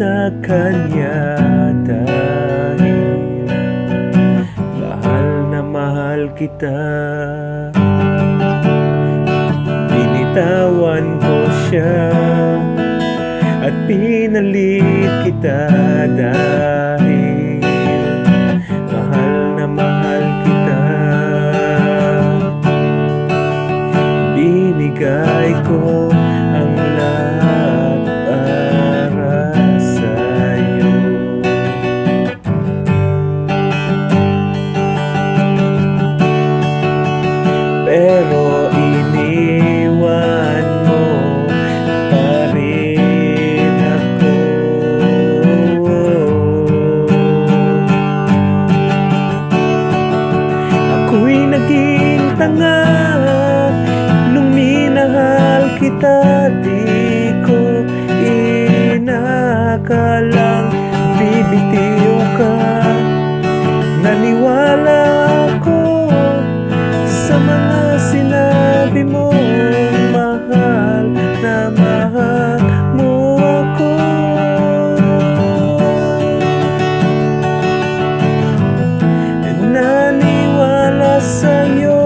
sa kanya dahil mahal kita. Binitawan ko siya at pinalit kita dahil mahal kita. Binigay ko ang lahat para sa'yo. Pero iniwan mo pa rin ako. Ako'y naging tanga nung minahal kita. Di ko inakalang bibitiw ka. Naniwala ako sa mga sinabi mo, mahal na mahal mo ako. Naniwala sa'yo.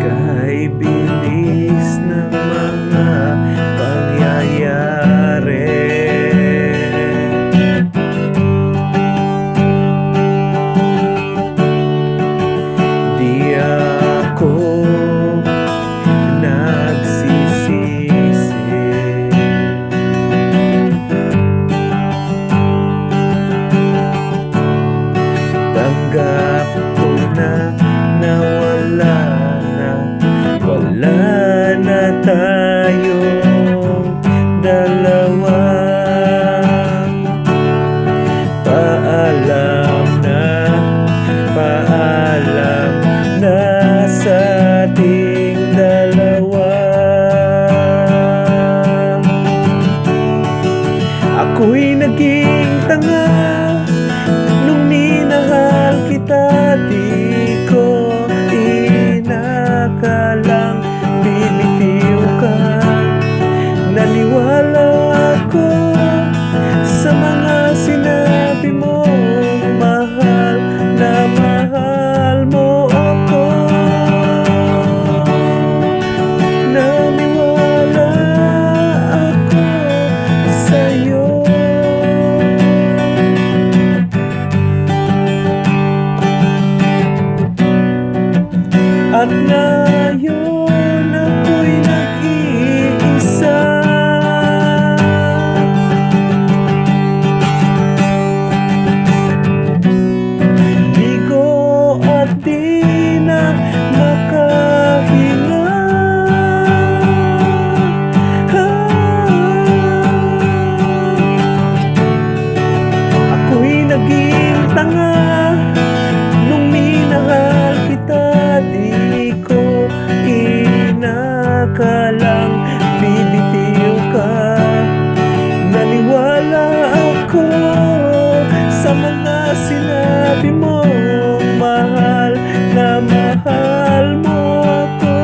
Kahit bilis ng mga pangyayari, tanggap ko na wala na tayong dalawa. Paalam na sa ating dalawa. Ako'y naging tanga nung minahal kita. Di ko inakalang bibitiw ka. Naniwala ako sa mga sinabi mo, mahal na mahal mo ako. Naniwala ako sa'yo. At ngayon ako'y nag-iisa. Di ko at di na makahinga. Ako'y naging tanga nung minahal kita. Di ko inakalang bibitiw ka. Naniwala ako sa mga sinabi mo, mahal na mahal mo ako.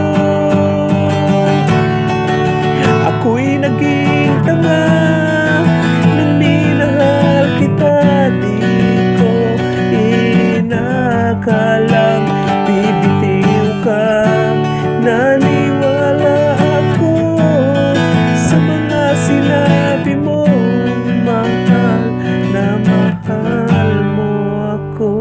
Ako'y naging tanga nung minahal kita. Di ko inakalang bibitiw ka. Naniwala ako sa mga sinabi mo, mahal na mahal mo ako.